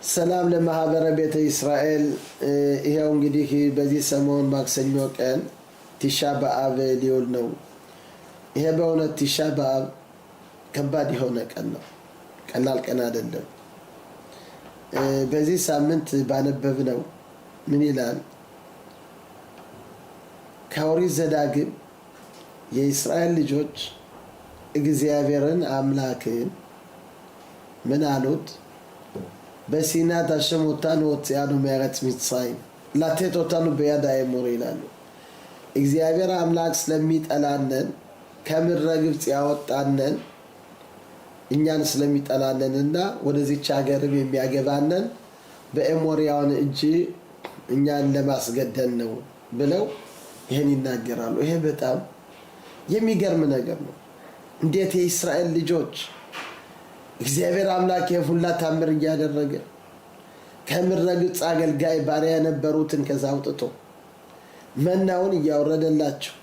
ሰላም ለማህበረ ቤተ እስራኤል። ይሄው እንግዲህ በዚህ ሰሞን ማክሰኞ ቀን ቲሻ በአብ ሊውል ነው። ይሄ በእውነት ቲሻ በአብ ከባድ የሆነ ቀን ነው፣ ቀላል ቀን አይደለም። በዚህ ሳምንት ባነበብነው ምን ይላል? ከኦሪት ዘዳግም የእስራኤል ልጆች እግዚአብሔርን አምላክን ምን አሉት? በሲና ታሸም אותנו ወጥያኑ מארץ מצרים לתת אותנו ביד האמור ይላሉ። እግዚአብሔር አምላክ ስለሚጠላነን ከምድረ ግብጽ ያወጣነን እኛን ስለሚጠላነንና ወደዚች ሀገርም የሚያገባነን በኤሞሪያውን እጅ እኛን ለማስገደል ነው ብለው ይሄን ይናገራሉ። ይሄ በጣም የሚገርም ነገር ነው። እንዴት የእስራኤል ልጆች እግዚአብሔር አምላክ የሁላ ታምር ያደረገ ከምድረ ግብጽ አገልጋይ ባሪያ የነበሩትን ከዛ አውጥቶ መናውን ያወረደላቸው፣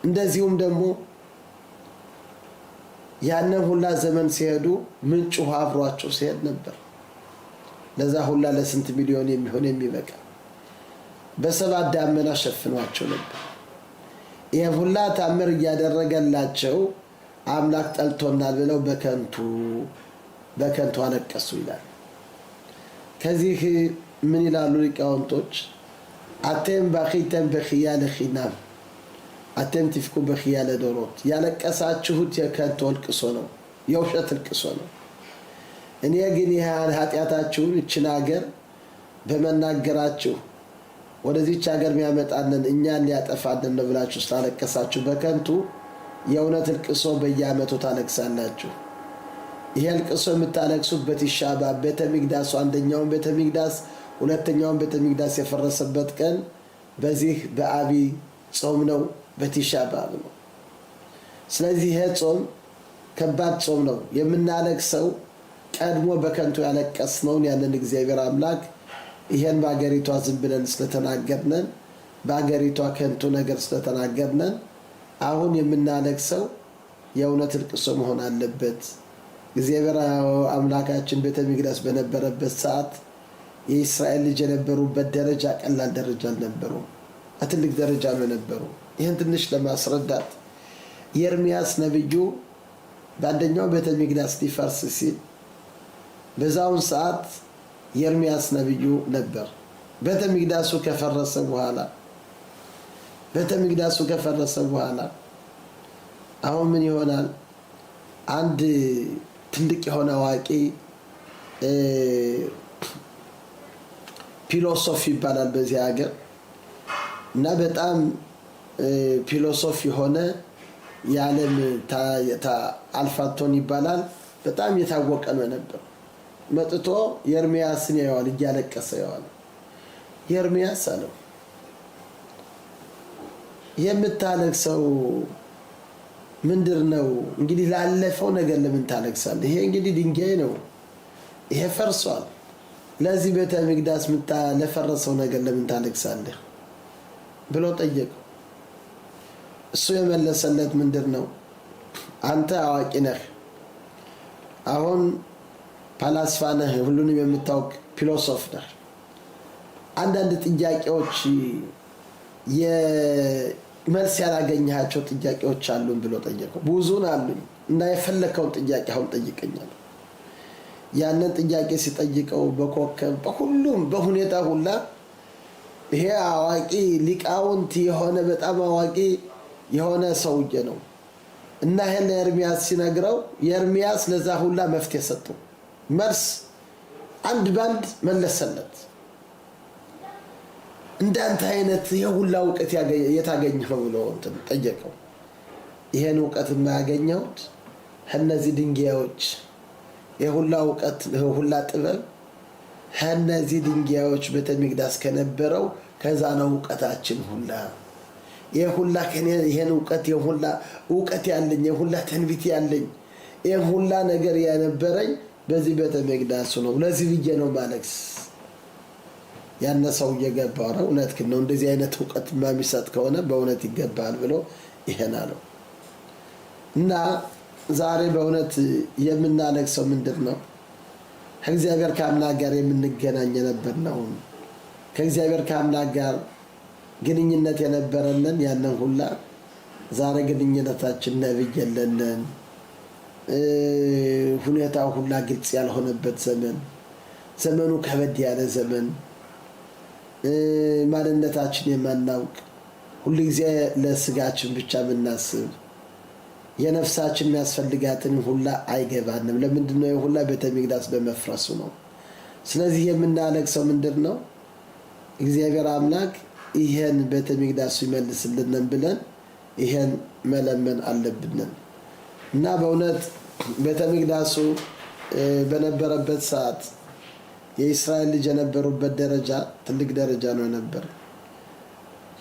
እንደዚሁም ደግሞ ያንን ሁላ ዘመን ሲሄዱ ምንጭ ውሃ አብሯቸው ሲሄድ ነበር። ለዛ ሁላ ለስንት ሚሊዮን የሚሆን የሚበቃ በሰባት ደመና ሸፍኗቸው ነበር። ይሄ ሁላ ታምር ያደረገላቸው አምላክ ጠልቶናል ብለው በከንቱ አለቀሱ ይላል። ከዚህ ምን ይላሉ ሊቃውንቶች? አተም ባኺተም በኺያ ለኺናም አተም ትፍኩ በኺያ ለዶሮት። ያለቀሳችሁት የከንቱ ልቅሶ ነው፣ የውሸት ልቅሶ ነው። እኔ ግን ይሄን ኃጢአታችሁን እችን ሀገር በመናገራችሁ ወደዚች ሀገር የሚያመጣንን እኛን ሊያጠፋንን ነው ብላችሁ ስላለቀሳችሁ በከንቱ የእውነት ልቅሶ በየዓመቱ ታለቅሳላችሁ። ይሄ ልቅሶ የምታለቅሱት በቲሻ በአብ ቤተ ሚቅዳስ አንደኛውን ቤተ ሚቅዳስ ሁለተኛውን ቤተ ሚቅዳስ የፈረሰበት ቀን በዚህ በአቢይ ጾም ነው፣ በቲሻ በአብ ነው። ስለዚህ ይሄ ጾም ከባድ ጾም ነው። የምናለቅሰው ቀድሞ በከንቱ ያለቀስነውን ያንን እግዚአብሔር አምላክ ይሄን በአገሪቷ ዝም ብለን ስለተናገርነን በአገሪቷ ከንቱ ነገር ስለተናገርነን አሁን የምናለቅሰው የእውነት ልቅሶ መሆን አለበት። እግዚአብሔር አምላካችን ቤተ ሚቅዳስ በነበረበት ሰዓት የእስራኤል ልጅ የነበሩበት ደረጃ ቀላል ደረጃ አልነበሩም፣ ትልቅ ደረጃ ነው የነበሩ። ይህን ትንሽ ለማስረዳት ኤርምያስ ነብዩ በአንደኛው ቤተ ሚቅዳስ ሊፈርስ ሲል በዛውን ሰዓት ኤርምያስ ነብዩ ነበር። ቤተ ሚቅዳሱ ከፈረሰ በኋላ አሁን ምን ይሆናል? አንድ ትልቅ የሆነ አዋቂ ፊሎሶፊ ይባላል በዚህ ሀገር እና በጣም ፊሎሶፊ የሆነ የዓለም አልፋቶን ይባላል። በጣም የታወቀ ነው ነበር። መጥቶ ኤርምያስን ያየዋል፣ እያለቀሰ ያየዋል። ኤርምያስ አለው የምታለቅሰው ምንድነው? እንግዲህ ላለፈው ነገር ለምን ታለቅሳለህ? ይሄ እንግዲህ ድንጋይ ነው፣ ይሄ ፈርሷል። ለዚህ ቤተ ሚቅዳስ ለፈረሰው ነገር ለምን ታለቅሳለህ ብሎ ጠየቀው። እሱ የመለሰለት ምንድነው? አንተ አዋቂ ነህ፣ አሁን ፓላስፋ ነህ፣ ሁሉንም የምታውቅ ፊሎሶፍ ነህ። አንዳንድ ጥያቄዎች መልስ ያላገኘሃቸው ጥያቄዎች አሉን ብሎ ጠየቀው። ብዙን አሉኝ እና የፈለከውን ጥያቄ አሁን ጠይቀኛል። ያንን ጥያቄ ሲጠይቀው በኮከብ በሁሉም በሁኔታ ሁላ ይሄ አዋቂ ሊቃውንት የሆነ በጣም አዋቂ የሆነ ሰውዬ ነው እና ይሄን ኤርምያስ ሲነግረው ኤርምያስ ለዛ ሁላ መፍትሄ ሰጠው። መልስ አንድ ባንድ መለሰለት። እንዳንተ አይነት የሁላ ዕውቀት የታገኘው ብሎ ጠየቀው። ይሄን ዕውቀት የማያገኘውት እነዚህ ድንጋዮች የሁላ ዕውቀት የሁላ ጥበብ እነዚህ ድንጋዮች ቤተ ሚቅዳስ ከነበረው ከዛ ነው ዕውቀታችን ሁላ የሁላ ከኔ ይሄን ዕውቀት ያለኝ የሁላ ትንቢት ያለኝ የሁላ ነገር ያነበረኝ በዚህ ቤተ ሚቅዳስ ነው። ለዚህ ብዬ ነው ማለቅስ። ያነሰው እየገባው ነው። እውነት ነው። እንደዚህ አይነት ዕውቀት ማሚሰጥ ከሆነ በእውነት ይገባል ብሎ ይሄን አለው እና ዛሬ በእውነት የምናለቅሰው ምንድነው? ከእግዚአብሔር ከአምላክ ጋር የምንገናኝ የነበርነው ከእግዚአብሔር ከአምላክ ጋር ግንኙነት የነበረንን ያንን ሁላ ዛሬ ግንኙነታችን ነብይ የለንን ሁኔታው ሁላ ግልጽ ያልሆነበት ዘመኑ ከበድ ያለ ዘመን ማንነታችን የማናውቅ ሁሉ ጊዜ ለስጋችን ብቻ የምናስብ የነፍሳችን የሚያስፈልጋትን ሁላ አይገባንም። ለምንድነው የሁላ ቤተ መቅደስ በመፍረሱ ነው። ስለዚህ የምናለቅሰው ምንድነው? እግዚአብሔር አምላክ ይሄን ቤተ መቅደስ ይመልስልን ብለን ይሄን መለመን አለብን እና በእውነት ቤተ መቅደሱ በነበረበት ሰዓት የእስራኤል ልጅ የነበሩበት ደረጃ ትልቅ ደረጃ ነው ነበር።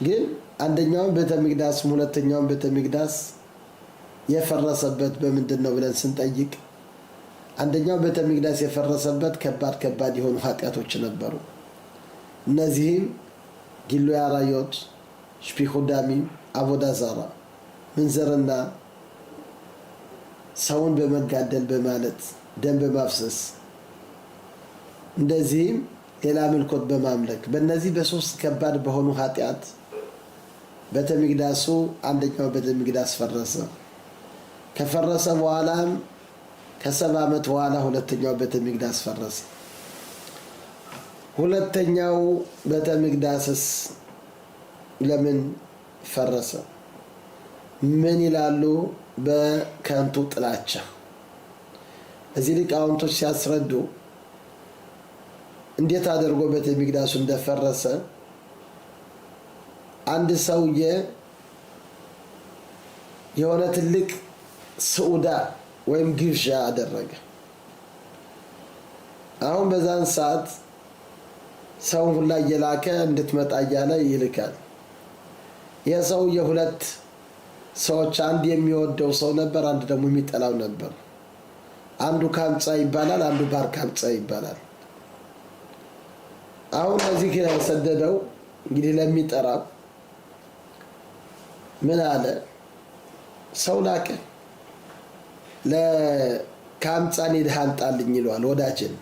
ግን አንደኛው ቤተ መቅደስ ሁለተኛው ቤተ መቅደስ የፈረሰበት በምንድነው ብለን ስንጠይቅ አንደኛው ቤተ መቅደስ የፈረሰበት ከባድ የሆኑ ኃጢያቶች ነበሩ። እነዚህም ጊሉይ አራዮት፣ ሽፒኹ ዳሚም፣ አቦዳ ዛራ፣ ምንዝርና፣ ሰውን በመጋደል በማለት ደም በማፍሰስ እንደዚህም ሌላ ምልኮት በማምለክ በእነዚህ በሶስት ከባድ በሆኑ ኃጢያት ቤተ መቅደሱ አንደኛው ቤተ መቅደስ ፈረሰ። ከፈረሰ በኋላም ከ70 ዓመት በኋላ ሁለተኛው ቤተ መቅደስ ፈረሰ። ሁለተኛው ቤተ መቅደስስ ለምን ፈረሰ? ምን ይላሉ? በከንቱ ጥላቻ። እዚህ ሊቃውንቶች ሲያስረዱ እንዴት አድርጎ ቤተ መቅደሱ እንደፈረሰ አንድ ሰውዬ የሆነ ትልቅ ስዑዳ ወይም ግብዣ አደረገ። አሁን በዛን ሰዓት ሰው ሁላ እየላከ እንድትመጣ እያለ ይልካል። የሰውዬ ሁለት ሰዎች አንድ የሚወደው ሰው ነበር፣ አንድ ደግሞ የሚጠላው ነበር። አንዱ ካምጻ ይባላል፣ አንዱ ባር ካምጻ ይባላል። አሁን እዚህ የሰደደው እንግዲህ ለሚጠራው ምን አለ? ሰው ላከ ለካምጻን ሄደህ አምጣልኝ ይለዋል። ወዳጅን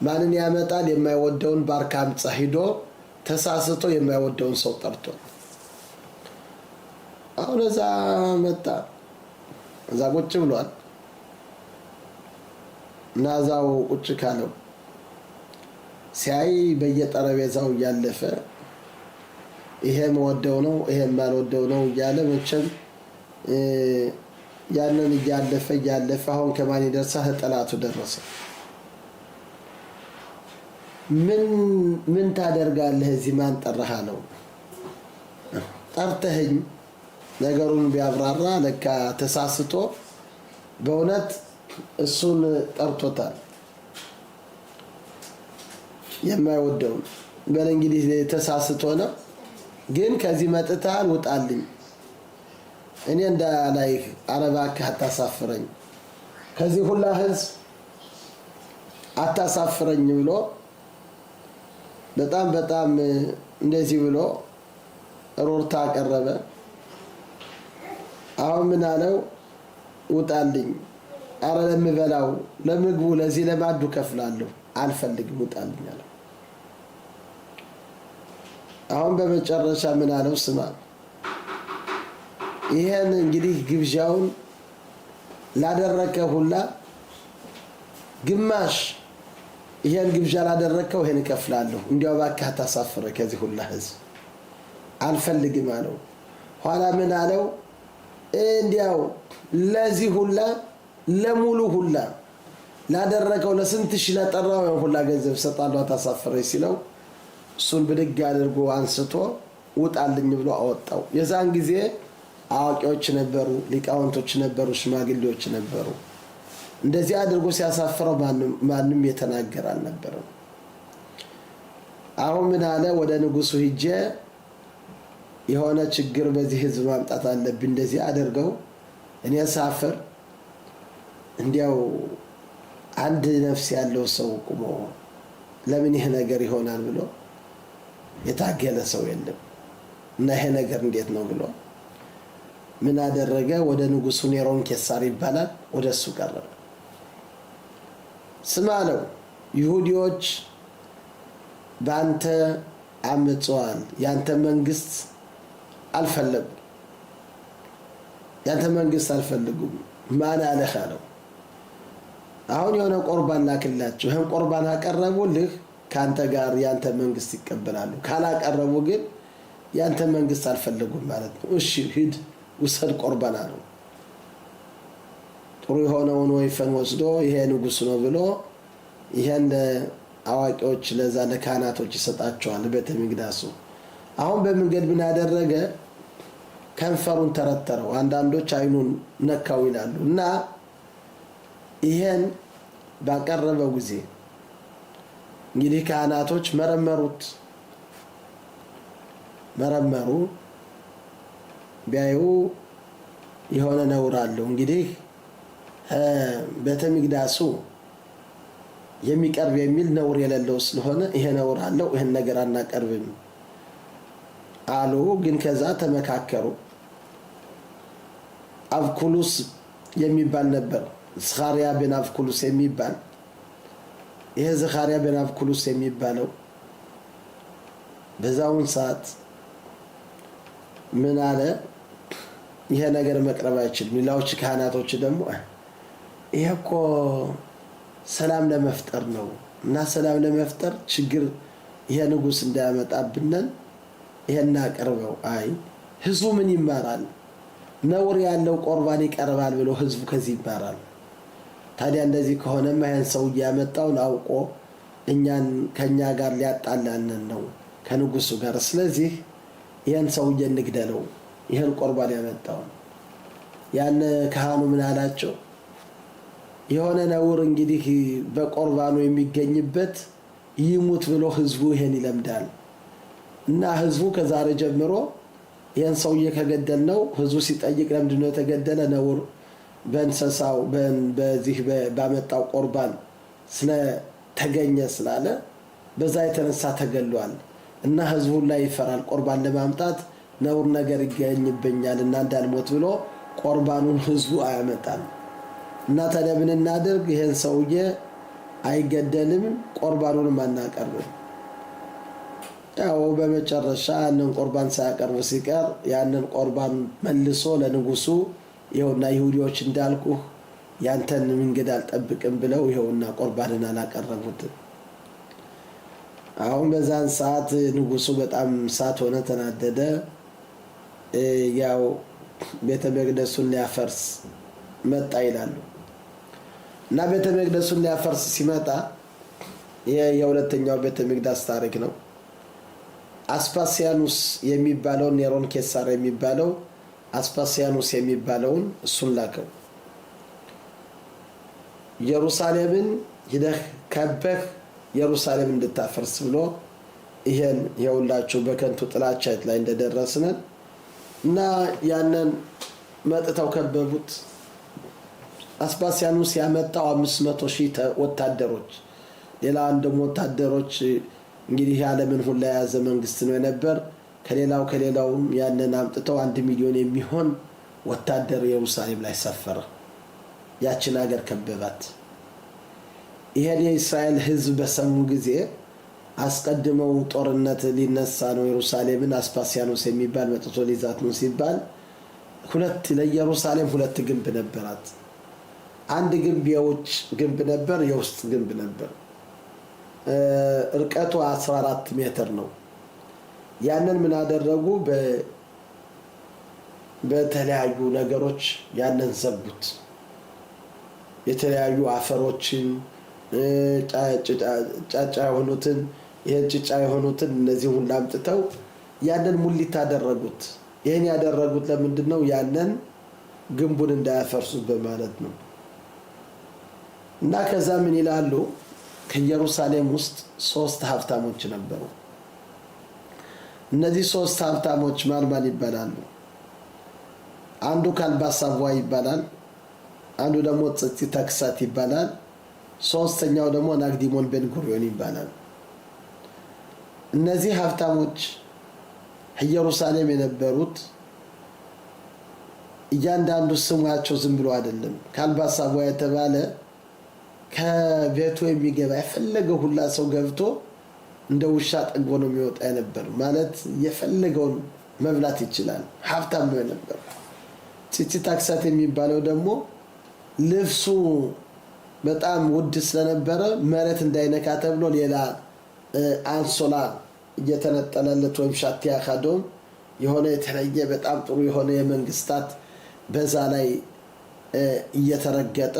ማንን ያመጣል? የማይወደውን ባር ካምጻ ሂዶ ተሳስቶ የማይወደውን ሰው ጠርቶ አሁን እዛ መጣ። እዛ ቁጭ ብሏል እና እዛው ቁጭ ካለው ሲያይ በየጠረቤዛው እያለፈ ይሄም ወደው ነው ይሄም ማልወደው ነው እያለ መቼም ያንን እያለፈ አሁን ከማን ይደርሳል? ጠላቱ ደረሰ። ምን ታደርጋለህ? እዚህ ማን ጠራህ አለው። ጠርተህኝ ነገሩን ቢያብራራ ለካ ተሳስቶ በእውነት እሱን ጠርቶታል። የማይወደውን በእንግሊዝ ተሳስቶ ነው። ግን ከዚህ መጥተሃል ውጣልኝ፣ እኔ እንዳላይ አረባክህ አታሳፍረኝ፣ ከዚህ ሁላ ህዝብ አታሳፍረኝ ብሎ በጣም እንደዚህ ብሎ ሮርታ አቀረበ። አሁን ምን አለው? ውጣልኝ፣ አረ ለምበላው ለምግቡ ለዚህ ለማዱ ከፍላለሁ፣ አልፈልግም፣ ውጣልኝ አለው። አሁን በመጨረሻ ምን አለው? ስማ፣ ይሄን እንግዲህ ግብዣውን ላደረከ ሁላ ግማሽ ይሄን ግብዣ ላደረከው ይሄን እከፍላለሁ፣ እንዲያው እባክህ አታሳፍረኝ ከዚህ ሁላ ህዝብ፣ አልፈልግም አለው። ኋላ ምን አለው? እንዲያው ለዚህ ሁላ ለሙሉ ሁላ ላደረከው ለስንት ሺህ ለጠራው ሁላ ገንዘብ ሰጣለሁ፣ አታሳፍረኝ ሲለው እሱን ብድግ አድርጎ አንስቶ ውጣልኝ ብሎ አወጣው። የዛን ጊዜ አዋቂዎች ነበሩ፣ ሊቃውንቶች ነበሩ፣ ሽማግሌዎች ነበሩ። እንደዚህ አድርጎ ሲያሳፍረው ማንም የተናገረ አልነበረም። አሁን ምን አለ? ወደ ንጉሱ ሂጄ የሆነ ችግር በዚህ ህዝብ ማምጣት አለብኝ፣ እንደዚህ አድርገው እኔ ሳፍር እንዲያው አንድ ነፍስ ያለው ሰው ቆሞ ለምን ይሄ ነገር ይሆናል ብሎ የታገለ ሰው የለም እና ይሄ ነገር እንዴት ነው ብሎ ምን አደረገ? ወደ ንጉሱ ኔሮን ኬሳር ይባላል፣ ወደ እሱ ቀረበ። ስማ አለው፣ ይሁዲዎች በአንተ አመጽዋል ያንተ መንግስት አልፈለጉም ያንተ መንግስት አልፈልጉም ማን አለህ አለው አሁን የሆነ ቁርባን ላክላችሁ ይሄን ቁርባን አቀረቡልህ ካንተ ጋር ያንተ መንግስት ይቀበላሉ ካላቀረቡ ግን ያንተ መንግስት አልፈልጉም ማለት ነው እሺ ሂድ ወሰድ ቁርባን አለው ጥሩ የሆነውን ወይፈን ወስዶ ይሄ ንጉስ ነው ብሎ ይሄን አዋቂዎች ለዛ ለካህናቶች ይሰጣቸዋል ቤተ መቅደሱ አሁን በመንገድ ምን ያደረገ ከንፈሩን ተረተረው አንዳንዶች አይኑን ነካው ይላሉ እና ይሄን ባቀረበው ጊዜ እንግዲህ ካህናቶች መረመሩ ቢያዩ የሆነ ነውር አለው እንግዲህ ቤተ መቅደሱ የሚቀርብ የሚል ነውር የሌለው ስለሆነ ይሄ ነውር አለው ይሄን ነገር አናቀርብም አሉ ግን ከዛ ተመካከሩ አብኩሉስ የሚባል ነበር ዘካርያ ብን አብኩሉስ የሚባል ይሄ ዘካርያ ብን አብኩሉስ የሚባለው በዛውን ሰዓት ምን አለ ይሄ ነገር መቅረብ አይችልም ሌላዎች ካህናቶች ደግሞ ይሄ እኮ ሰላም ለመፍጠር ነው እና ሰላም ለመፍጠር ችግር ይሄ ንጉስ እንዳያመጣብን ይሄን አቀርበው አይ ህዝቡ ምን ይማራል ነውር ያለው ቁርባን ይቀርባል ብሎ ህዝቡ ከዚህ ይማራል ታዲያ እንደዚህ ከሆነማ ይሄን ሰው ያመጣው አውቆ እኛን ከኛ ጋር ሊያጣላን ነው ከንጉሱ ጋር ስለዚህ ይሄን ሰው እንግደለው ይሄን ቁርባን ያመጣው ያን ካህኑ ምን አላቸው የሆነ ነውር እንግዲህ በቁርባኑ የሚገኝበት ይሙት ብሎ ህዝቡ ይሄን ይለምዳል እና ህዝቡ ከዛሬ ጀምሮ ይሄን ሰው ከገደልነው ህዝቡ ሲጠይቅ ለምንድነው የተገደለ ነውር በእንሰሳው በዚህ ባመጣው ቁርባን ስለተገኘ ስላለ በዛ የተነሳ ተገሏል እና ህዝቡ ላይ ይፈራል ቁርባን ለማምጣት ነውር ነገር ይገኝብኛል እና እንዳልሞት ብሎ ቁርባኑን ህዝቡ አያመጣም እና ታዲያ ምን እናደርግ ይሄን ሰውዬ አይገደልም ቁርባኑን ማናቀርብ ያው በመጨረሻ ያንን ቁርባን ሳያቀርብ ሲቀር ያንን ቁርባን መልሶ ለንጉሱ ይኸውና ይሁዲዎች እንዳልኩ ያንተን መንገድ አልጠብቅም ብለው ይኸውና ቁርባንን አላቀረቡት አሁን በዛን ሰዓት ንጉሱ በጣም ሳት ሆነ ተናደደ ያው ቤተ መቅደሱን ሊያፈርስ መጣ ይላሉ እና ቤተ መቅደሱን ሊያፈርስ ሲመጣ የሁለተኛው ቤተ መቅደስ ታሪክ ነው አስፓሲያኑስ የሚባለው ኔሮን ኬሳር የሚባለው አስፓሲያኑስ የሚባለውን እሱን ላከው ኢየሩሳሌምን ሂደህ ከበህ ኢየሩሳሌም እንድታፈርስ ብሎ ይሄን የሁላችሁ በከንቱ ጥላቻት ላይ እንደደረስን እና ያንን መጥተው ከበቡት አስፓሲያኑስ ያመጣው 500,000 ወታደሮች ሌላ አንድም ወታደሮች እንግዲህ ዓለምን ሁሉ ያዘ መንግስት ነው የነበር ከሌላውም ያንን አምጥተው 1 ሚሊዮን የሚሆን ወታደር ኢየሩሳሌም ላይ ሰፈረ ያችን ሀገር ከበባት ይሄ የእስራኤል ህዝብ በሰሙ ጊዜ አስቀድመው ጦርነት ሊነሳ ነው ኢየሩሳሌምን አስፓሲያኑስ የሚባል መጥቶ ሊዛት ነው ሲባል ለኢየሩሳሌም ሁለት ግንብ ነበራት አንድ ግንብ የውጭ ግንብ ነበር የውስጥ ግንብ ነበር እርቀቱ 14 ሜትር ነው ያንን ምን አደረጉ በተለያዩ ነገሮች ያንን ዘቡት የተለያዩ አፈሮችን ጫጫ የሆኑትን የጭጫ የሆኑትን እነዚህ ሁሉ አምጥተው ያንን ሙሊት አደረጉት ይሄን ያደረጉት ለምንድነው ያንን ግንቡን እንዳያፈርሱት በማለት ነው እና ከዛ ምን ይላሉ ከኢየሩሳሌም ውስጥ 3 ሀብታሞች ነበሩ እነዚህ 3 ሀብታሞች ማን ይባላሉ አንዱ ካልባሳዋ ይባላል አንዱ ደግሞ ጽቲ ተክሳት ይባላል ሶስተኛው ደግሞ ናግዲሞን ቤንጉሪዮን ይባላል እነዚህ ሀብታሞች ኢየሩሳሌም የነበሩት እያንዳንዱ ስማቸው ዝም ብሎ አይደለም ካልባሳዋ የተባለ ከቤቱ የሚገባ የፈለገው ሁላ ሰው ገብቶ እንደ ውሻ ጠግቦ ነው የሚወጣ ነበር። ማለት የፈለገውን መብላት ይችላል። ሀብታም ነው ነበር። ቲቲ ታክሳት የሚባለው ደግሞ ልብሱ በጣም ውድ ስለነበረ መሬት እንዳይነካ ተብሎ ሌላ አንሶላ እየተነጠለለት ወይም ሻቲያ ካዶም የሆነ የተለየ በጣም ጥሩ የሆነ የመንግስታት በዛ ላይ እየተረገጠ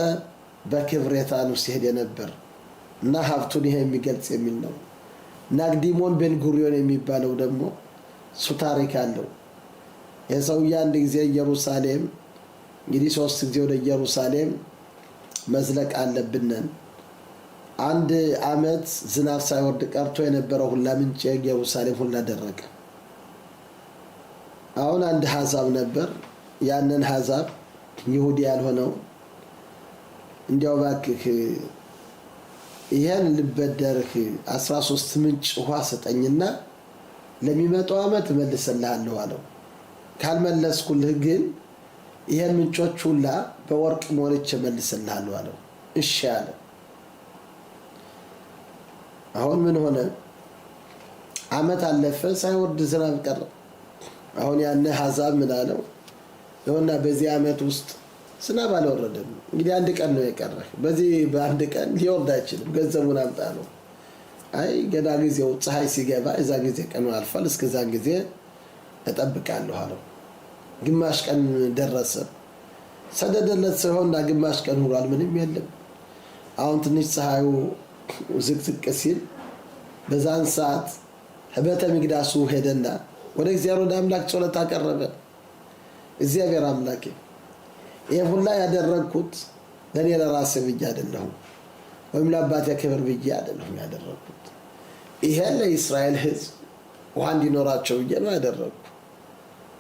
በክብር የታኑ ሲሄድ ነበር እና ሀብቱን ይሄ የሚገልጽ የሚል ነው። ናግዲሞን ቤን ጉሪዮን የሚባለው ደግሞ እሱ ታሪክ አለው። የሰውዬ አንድ ጊዜ ኢየሩሳሌም እንግዲህ 3 ጊዜ ወደ ኢየሩሳሌም መዝለቅ አለብንን። አንድ አመት ዝናብ ሳይወርድ ቀርቶ የነበረው ሁላ ምንጭ ኢየሩሳሌም ሁላ ደረቀ። አሁን አንድ ሐሳብ ነበር። ያንን ሐሳብ ይሁዲ ያልሆነው እንዲያው ባክህ ይሄን ልበደርህ 13 ምንጭ ውሃ ሰጠኝና ለሚመጣው አመት መልሰልሃለሁ አለው። ካልመለስኩልህ ግን ይሄን ምንጮች ሁላ በወርቅ ሞልቼ መልሰልሃለሁ አለው። እሺ አለ። አሁን ምን ሆነ? አመት አለፈ፣ ሳይወርድ ዝናብ ቀረ። አሁን ያነ ሐሳብ ምን አለው? ይሁንና በዚህ አመት ውስጥ ዝናብ አልወረደም። እንግዲህ አንድ ቀን ነው የቀረህ። በዚህ በአንድ ቀን ሊወርድ አይችልም። ገንዘቡን አምጣ ነው። አይ ገና ጊዜው ፀሐይ ሲገባ እዛ ጊዜ ቀኑ አልፏል፣ እስከዛን ጊዜ እጠብቃለሁ አለው። ግማሽ ቀን ደረሰ። ሰደደለት ሲሆንና ግማሽ ቀን ሆኗል፣ ምንም የለም። አሁን ትንሽ ፀሐዩ ዝቅዝቅ ሲል በዛን ሰዓት ቤተ መቅደሱ ሄደና ወደ እግዚአብሔር ወደ አምላክ ጸሎት አቀረበ። እግዚአብሔር አምላኬ ይሄ ሁላ ያደረኩት ለኔ ለራሴ ብዬ አይደለሁም፣ ወይም ለአባቴ ክብር ብዬ አይደለሁም ያደረኩት። ይሄ ለእስራኤል ሕዝብ ውሃ እንዲኖራቸው ብዬ ነው ያደረኩት።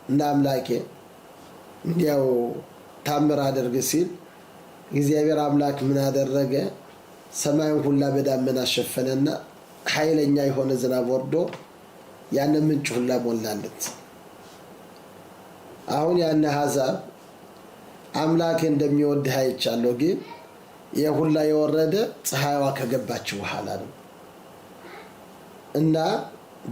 እና አምላኬ እንዲያው ታምር አድርግ ሲል እግዚአብሔር አምላክ ምን አደረገ? ሰማዩን ሁላ በዳመና ሸፈነና ኃይለኛ የሆነ ዝናብ ወርዶ ያን ምንጭ ሁላ ሞላለት። አሁን ያን ሐሳብ አምላክ እንደሚወድህ አይቻለሁ፣ ግን የሁላ የወረደ ፀሐይዋ ከገባች በኋላ ነው እና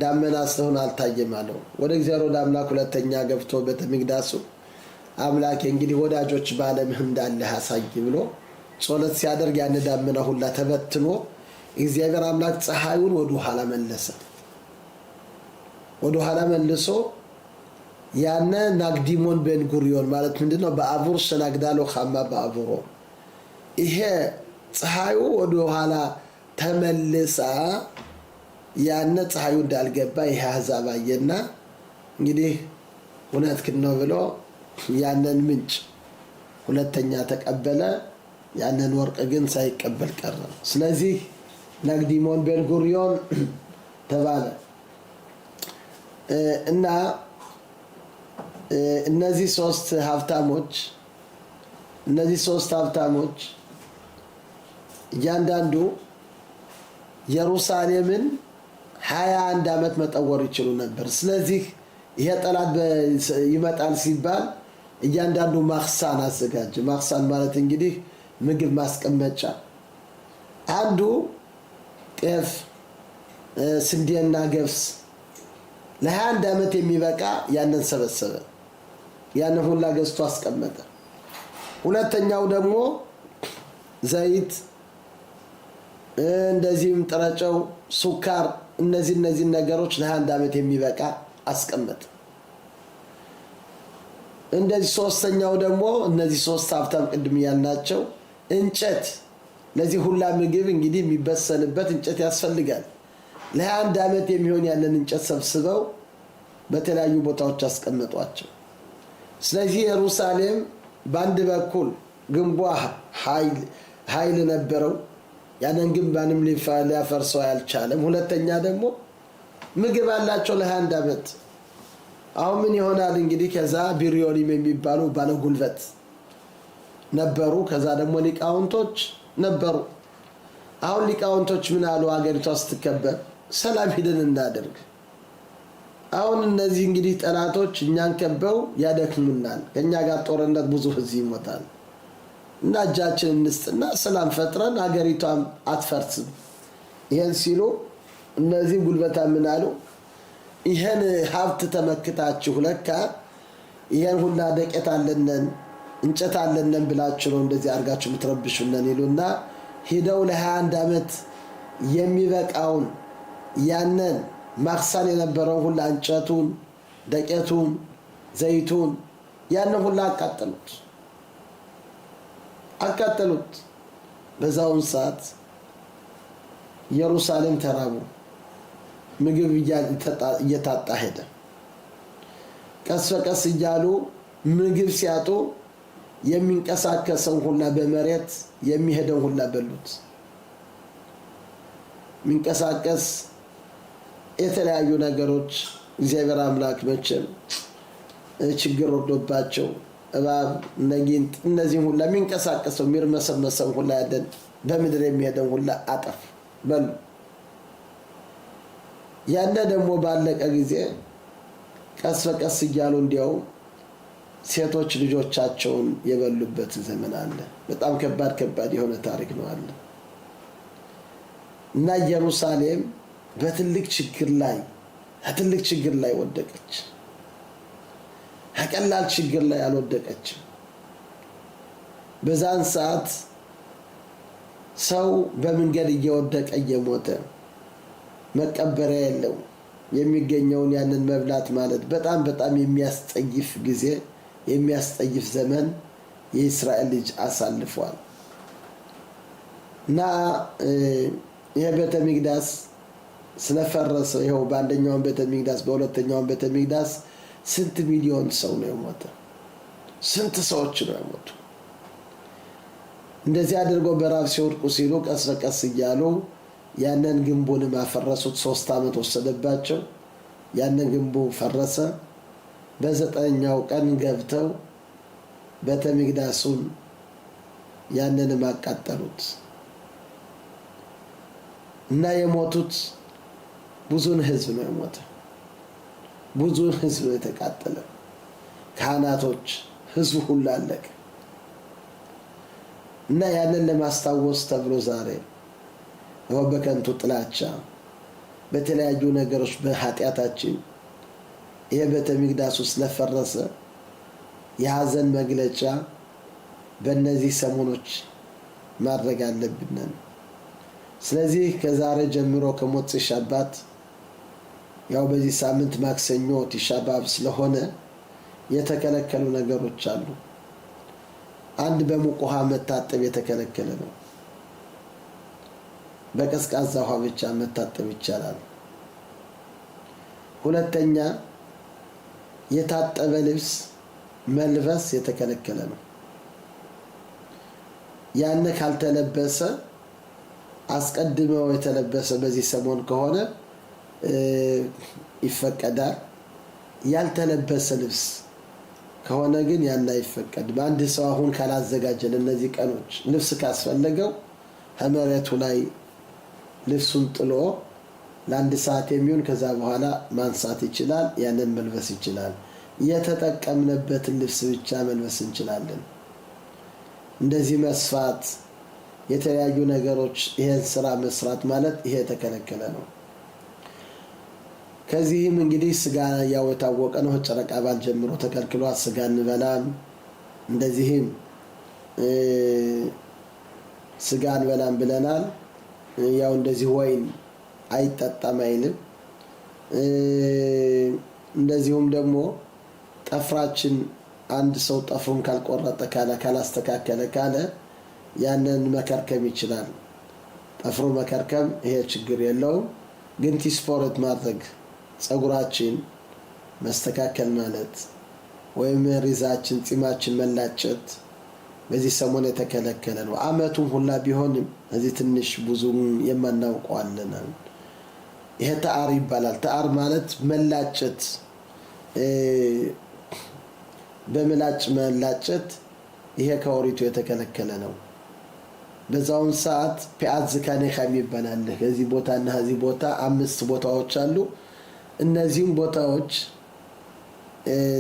ዳመና ስለሆነ አልታየም አለው። ወደ እግዚአብሔር ወደ አምላክ ሁለተኛ ገብቶ ቤተ መቅደሱ አምላክ እንግዲህ ወዳጆች ባለምህ እንዳለ አሳይ ብሎ ጸሎት ሲያደርግ ያን ዳመና ሁላ ተበትኖ እግዚአብሔር አምላክ ፀሐዩን ወደ ኋላ መለሰ። ወደ ኋላ መልሶ ያነ ናግዲሞን ቤን ጉሪዮን ማለት ምንድነው? በአቡር ሰናግዳሎ ኻማ በአቡሮ ይሄ ፀሐዩ ወደ ኋላ ተመልሳ ያነ ፀሐዩ እንዳልገባ ይሄ አሕዛብ አየና እንግዲህ እውነትህን ነው ብሎ ያንን ምንጭ ሁለተኛ ተቀበለ። ያንን ወርቅ ግን ሳይቀበል ቀረ። ስለዚህ ናግዲሞን ቤን ጉሪዮን ተባለ እና እነዚህ ሶስት ሀብታሞች እያንዳንዱ ኢየሩሳሌምን 21 አመት መጠወር ይችሉ ነበር። ስለዚህ ይሄ ጠላት ይመጣል ሲባል እያንዳንዱ ማክሳን አዘጋጀ። ማክሳን ማለት እንግዲህ ምግብ ማስቀመጫ። አንዱ ጤፍ፣ ስንዴና ገብስ ለ21 አመት የሚበቃ ያንን ሰበሰበ። ያንን ሁላ ገዝቶ አስቀመጠ። ሁለተኛው ደግሞ ዘይት፣ እንደዚህም ጥረጨው፣ ሱካር፣ እነዚህ ነገሮች ለ21 አመት የሚበቃ አስቀመጠ። እንደዚህ ሶስተኛው ደግሞ እነዚህ ሶስት ሀብታም ቅድም ያልናቸው እንጨት፣ ለዚህ ሁላ ምግብ እንግዲህ የሚበሰልበት እንጨት ያስፈልጋል። ለ21 አመት የሚሆን ያንን እንጨት ሰብስበው በተለያዩ ቦታዎች አስቀመጧቸው። ስለዚህ ኢየሩሳሌም በአንድ በኩል ግንቧ ኃይል ነበረው፣ ያንን ግንባንም ሊያፈርሰው አልቻለም። ሁለተኛ ደግሞ ምግብ አላቸው ለ21 አመት። አሁን ምን ይሆናል እንግዲህ? ከዛ ቢሪዮኒም የሚባሉ ባለጉልበት ነበሩ። ከዛ ደግሞ ሊቃውንቶች ነበሩ። አሁን ሊቃውንቶች ምን አሉ? ሀገሪቷ ስትከበር ሰላም ሂደን እናደርግ። አሁን እነዚህ እንግዲህ ጠላቶች እኛን ከበው ያደክሙናል፣ ከኛ ጋር ጦርነት ብዙ ህዝብ ይሞታል። እና እጃችን እንስጥና ሰላም ፈጥረን ሀገሪቷም አትፈርስም። ይሄን ሲሉ እነዚህ ጉልበታ ምን አሉ? ይሄን ሀብት ተመክታችሁ ለካ ይሄን ሁላ ደቄት አለነን እንጨት አለነን ብላችሁ ነው እንደዚህ አርጋችሁ ምትረብሹነን ይሉና ሄደው ለ21 ዓመት የሚበቃውን ያንን ማክሳን የነበረው ሁላ እንጨቱን ደቄቱን ዘይቱን ያንን ሁላ አቃጠሉት። በዛውን ሰዓት ኢየሩሳሌም ተራቡ። ምግብ እየታጣ ሄደ። ቀስ በቀስ እያሉ ምግብ ሲያጡ የሚንቀሳቀሰው ሁላ በመሬት የሚሄደው ሁላ በሉት። ሚንቀሳቀስ የተለያዩ ነገሮች እግዚአብሔር አምላክ መቼም ችግር ወርዶባቸው እባብ ነጊንጥ እነዚህ ሁላ የሚንቀሳቀሰው የሚርመሰመሰው ሁላ ያደን በምድር የሚሄደው ሁላ አጠፍ በሉ። ያነ ደግሞ ባለቀ ጊዜ ቀስ በቀስ እያሉ እንዲያው ሴቶች ልጆቻቸውን የበሉበት ዘመን አለ። በጣም ከባድ የሆነ ታሪክ ነው አለ እና ኢየሩሳሌም በትልቅ ችግር ላይ ወደቀች። ቀላል ችግር ላይ አልወደቀችም። በዛን ሰዓት ሰው በመንገድ እየወደቀ እየሞተ መቀበሪያ የለው የሚገኘውን ያንን መብላት ማለት በጣም የሚያስጠይፍ ጊዜ የሚያስጠይፍ ዘመን የእስራኤል ልጅ አሳልፏል። እና ይሄ ቤተ መቅደስ ስለፈረሰ ይኸው በአንደኛው ቤተ መቅደስ በሁለተኛው ቤተ መቅደስ ስንት ሚሊዮን ሰው ነው የሞተ? ስንት ሰዎች ነው የሞቱ? እንደዚህ አድርገው በራብ ሲወድቁ ሲሉ ቀስ በቀስ እያሉ ያንን ግንቡን አፈረሱት። 3 ዓመት ወሰደባቸው። ያንን ግንቡ ፈረሰ። በ9ኛው ቀን ገብተው ቤተ መቅደሱን ያንን አቃጠሉት እና የሞቱት ብዙን ህዝብ ነው የሞተ። ብዙን ህዝብ ነው የተቃጠለ። ካህናቶች ህዝቡ ሁሉ አለቀ። እና ያንን ለማስታወስ ተብሎ ዛሬ በከንቱ ጥላቻ በተለያዩ ነገሮች በኃጢአታችን ይሄ ቤተ መቅደሱ ስለፈረሰ የሐዘን መግለጫ በእነዚህ ሰሞኖች ማድረግ አለብን። ስለዚህ ከዛሬ ጀምሮ ከሞት ሲሻባት ያው በዚህ ሳምንት ማክሰኞ ቲሻባብ ስለሆነ የተከለከሉ ነገሮች አሉ። አንድ በሙቅ ውሃ መታጠብ የተከለከለ ነው። በቀዝቃዛ ውሃ ብቻ መታጠብ ይቻላል። ሁለተኛ የታጠበ ልብስ መልበስ የተከለከለ ነው። ያነ ካልተለበሰ አስቀድመው የተለበሰ በዚህ ሰሞን ከሆነ ይፈቀዳል። ያልተለበሰ ልብስ ከሆነ ግን ያን አይፈቀድም። አንድ ሰው አሁን ካላዘጋጀ እነዚህ ቀኖች ልብስ ካስፈለገው ከመሬቱ ላይ ልብሱን ጥሎ ለአንድ ሰዓት የሚሆን ከዛ በኋላ ማንሳት ይችላል። ያንን መልበስ ይችላል። የተጠቀምነበትን ልብስ ብቻ መልበስ እንችላለን። እንደዚህ መስፋት የተለያዩ ነገሮች ይሄን ስራ መስራት ማለት ይሄ የተከለከለ ነው። ከዚህም እንግዲህ ስጋ ያው የታወቀ ነው። ጨረቃ ባል ጀምሮ ተከልክሏል። ስጋ እንበላም። እንደዚህም ስጋ እንበላም ብለናል። ያው እንደዚህ ወይን አይጠጣም አይልም። እንደዚሁም ደግሞ ጠፍራችን አንድ ሰው ጠፍሩን ካልቆረጠ ካላስተካከለ ካለ ያንን መከርከም ይችላል። ጠፍሩ መከርከም ይሄ ችግር የለውም። ግን ቲስፖርት ማድረግ ጸጉራችን መስተካከል ማለት ወይም ሪዛችን ጺማችን መላጨት በዚህ ሰሞን የተከለከለ ነው። አመቱን ሁላ ቢሆንም እዚህ ትንሽ ብዙ የማናውቀዋለን። ይሄ ተአር ይባላል። ተአር ማለት መላጨት፣ በመላጭ መላጨት ይሄ ከኦሪቱ የተከለከለ ነው። በዛውን ሰዓት ፒአዝ ካኔካም ይባላል። ከዚህ ቦታና ከዚህ ቦታ 5 ቦታዎች አሉ። እነዚህም ቦታዎች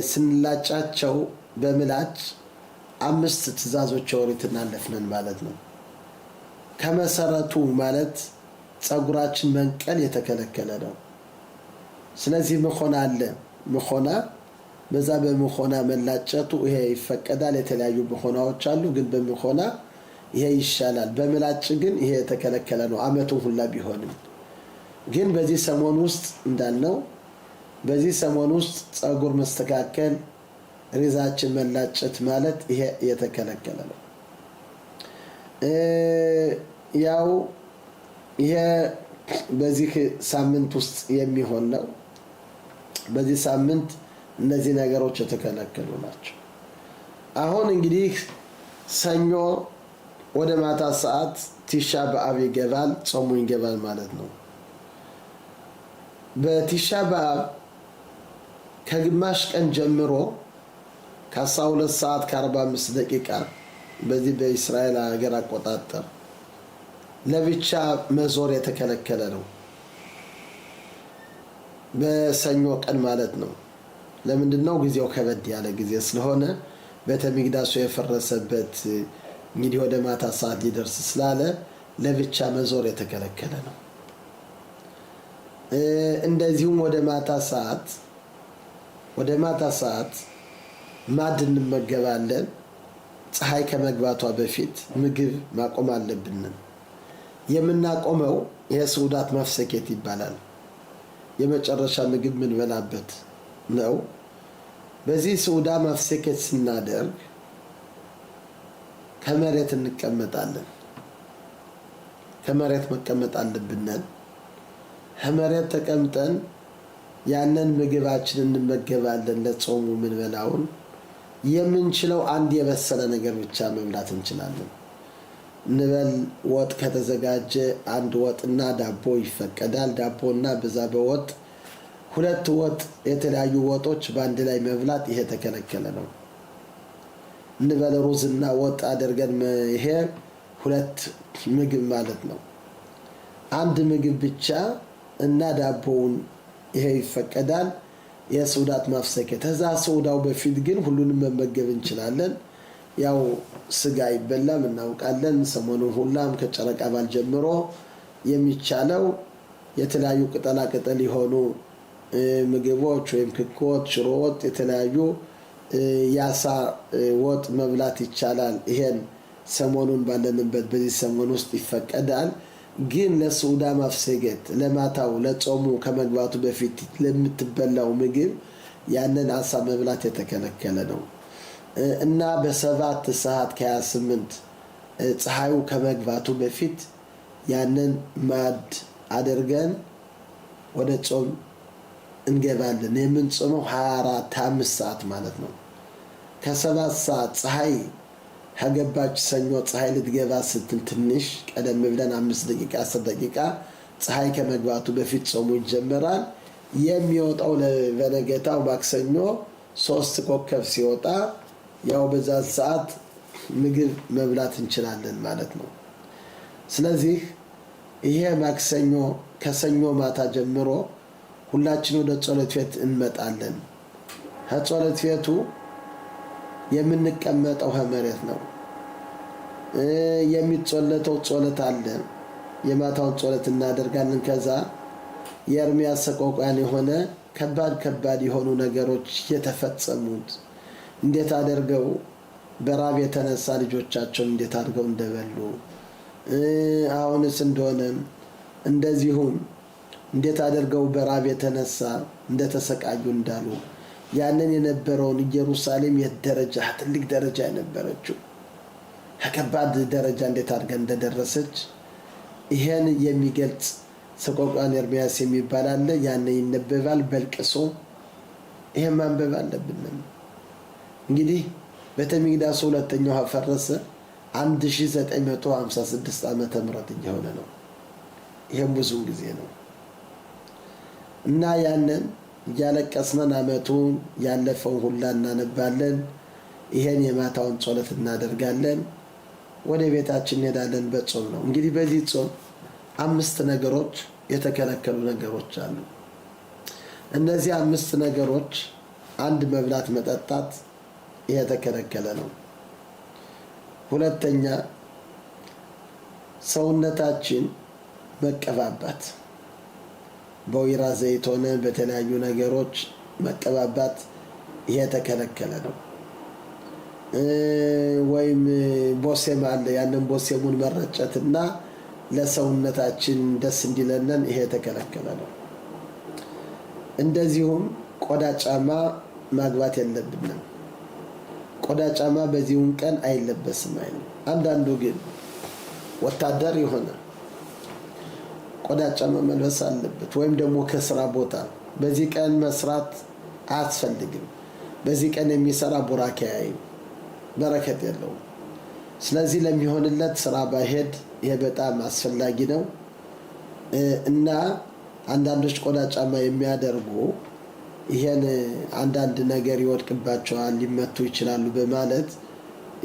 ስንላጫቸው በምላጭ አምስት ትእዛዞች ኦሪት እናለፍነን ማለት ነው። ከመሰረቱ ማለት ጸጉራችን መንቀል የተከለከለ ነው። ስለዚህ መኾና አለ። መኾና በዛ በመኾና መላጨቱ ይሄ ይፈቀዳል። የተለያዩ መኾናዎች አሉ፣ ግን በመኾና ይሄ ይሻላል። በምላጭ ግን ይሄ የተከለከለ ነው። አመቱን ሁላ ቢሆንም ግን በዚህ ሰሞን ውስጥ እንዳልነው በዚህ ሰሞን ውስጥ ጸጉር መስተካከል ሪዛችን መላጨት ማለት ይሄ የተከለከለ ነው። ያው ይሄ በዚህ ሳምንት ውስጥ የሚሆን ነው። በዚህ ሳምንት እነዚህ ነገሮች የተከለከሉ ናቸው። አሁን እንግዲህ ሰኞ ወደ ማታ ሰዓት ቲሻ በአብ ይገባል፣ ጾሙ ይገባል ማለት ነው። በቲሻ በአብ ከግማሽ ቀን ጀምሮ ከ12 ሰዓት ከ45 ደቂቃ በዚህ በእስራኤል ሀገር አቆጣጠር ለብቻ መዞር የተከለከለ ነው። በሰኞ ቀን ማለት ነው። ለምንድነው? ጊዜው ከበድ ያለ ጊዜ ስለሆነ ቤተ መቅደሱ የፈረሰበት እንግዲህ ወደ ማታ ሰዓት ሊደርስ ስላለ ለብቻ መዞር የተከለከለ ነው። እንደዚሁም ወደ ማታ ሰዓት ማዕድ እንመገባለን። ፀሐይ ከመግባቷ በፊት ምግብ ማቆም አለብን። የምናቆመው የስዑዳት ማፍሰኬት ይባላል። የመጨረሻ ምግብ ምንበላበት ነው። በዚህ ስዑዳ ማፍሰኬት ስናደርግ ከመሬት እንቀመጣለን። ከመሬት መቀመጥ አለብን። ከመሬት ተቀምጠን ያንን ምግባችን እንመገባለን። ለጾሙ ምንበላውን የምንችለው አንድ የበሰለ ነገር ብቻ መብላት እንችላለን። ንበል ወጥ ከተዘጋጀ አንድ ወጥና ዳቦ ይፈቀዳል። ዳቦና በዛ በወጥ ሁለት ወጥ የተለያዩ ወጦች በአንድ ላይ መብላት ይሄ ተከለከለ ነው። ንበል ሩዝና ወጥ አድርገን ይሄ ሁለት ምግብ ማለት ነው። አንድ ምግብ ብቻ እና ዳቦውን ይሄ ይፈቀዳል። የስዑዳት ማፍሰኬት ከዛ ስዑዳው በፊት ግን ሁሉንም መመገብ እንችላለን። ያው ስጋ ይበላም እናውቃለን። ሰሞኑን ሁላም ከጨረቃ ባል ጀምሮ የሚቻለው የተለያዩ ቅጠላ ቅጠል የሆኑ ምግቦች ወይም ክኮት፣ ሽሮ ወጥ፣ የተለያዩ ያሳ ወጥ መብላት ይቻላል። ይሄን ሰሞኑን ባለንበት በዚህ ሰሞን ውስጥ ይፈቀዳል። ግን ለስዑዳ ማፍሰኬት ለማታው ለጾሙ ከመግባቱ በፊት ለምትበላው ምግብ ያንን አሳ መብላት የተከለከለ ነው እና በ7 ሰዓት ከ28 ፀሐዩ ከመግባቱ በፊት ያንን ማዕድ አድርገን ወደ ጾም እንገባለን። የምንጾመው 24 ሰዓት ማለት ነው። ከ7 ሰዓት ፀሐይ ከገባች ሰኞ ፀሐይ ልትገባ ስትል ትንሽ ቀደም ብለን 5 ደቂቃ 10 ደቂቃ ፀሐይ ከመግባቱ በፊት ጾሙ ይጀመራል። የሚወጣው በነገታው ማክሰኞ 3 ኮከብ ሲወጣ ያው በዛ ሰዓት ምግብ መብላት እንችላለን ማለት ነው። ስለዚህ ይሄ ማክሰኞ ከሰኞ ማታ ጀምሮ ሁላችን ወደ ጸሎት ቤት እንመጣለን። ከጸሎት ቤቱ የምንቀመጠው መሬት ነው። የሚጸለተው ጸሎት አለ። የማታውን ጸሎት እናደርጋለን። ከዛ የኤርምያስ ሰቆቃን የሆነ ከባድ የሆኑ ነገሮች የተፈጸሙት እንዴት አድርገው በራብ የተነሳ ልጆቻቸውን እንዴት አድርገው እንደበሉ አሁንስ እንደሆነ እንደዚሁም እንዴት አድርገው በራብ የተነሳ እንደተሰቃዩ እንዳሉ ያንን የነበረውን ኢየሩሳሌም የደረጃ ትልቅ ደረጃ የነበረችው ከከባድ ደረጃ እንዴት አድርጋ እንደደረሰች ይሄን የሚገልጽ ሰቆቃን ኤርምያስ የሚባል አለ። ያን ይነበባል በልቅሶ። ይሄን ማንበብ አለብን። እንግዲህ ቤተ መቅደሱ ሁለተኛው ፈረሰ 1956 ዓመተ ምህረት እየሆነ ነው። ይሄም ብዙ ጊዜ ነው እና ያንን እያለቀስን አመቱን ያለፈው ሁላ እናነባለን። ይሄን የማታውን ጸሎት እናደርጋለን። ወደ ቤታችን እንሄዳለን። በጾም ነው እንግዲህ በዚህ ጾም 5 ነገሮች የተከለከሉ ነገሮች አሉ። እነዚህ 5 ነገሮች አንድ መብላት መጠጣት የተከለከለ ነው። ሁለተኛ ሰውነታችን መቀባባት በወይራ ዘይት ሆነ በተለያዩ ነገሮች መቀባባት ይሄ የተከለከለ ነው። ወይም ቦሴም አለ ያንን ቦሴሙን መረጨትና ለሰውነታችን ደስ እንዲለነን ይሄ የተከለከለ ነው። እንደዚሁም ቆዳ ጫማ ማግባት የለብንም። ቆዳ ጫማ በዚሁን ቀን አይለበስም አይደል። አንዳንዱ ግን ወታደር የሆነ ቆዳ ጫማ መልበስ አለበት። ወይም ደግሞ ከስራ ቦታ በዚህ ቀን መስራት አያስፈልግም። በዚህ ቀን የሚሰራ ቡራኬ ያይ በረከት የለውም። ስለዚህ ለሚሆንለት ስራ ባይሄድ ይሄ በጣም አስፈላጊ ነው እና አንዳንዶች ቆዳ ጫማ የሚያደርጉ ይሄን አንዳንድ ነገር ይወድቅባቸዋል ሊመቱ ይችላሉ በማለት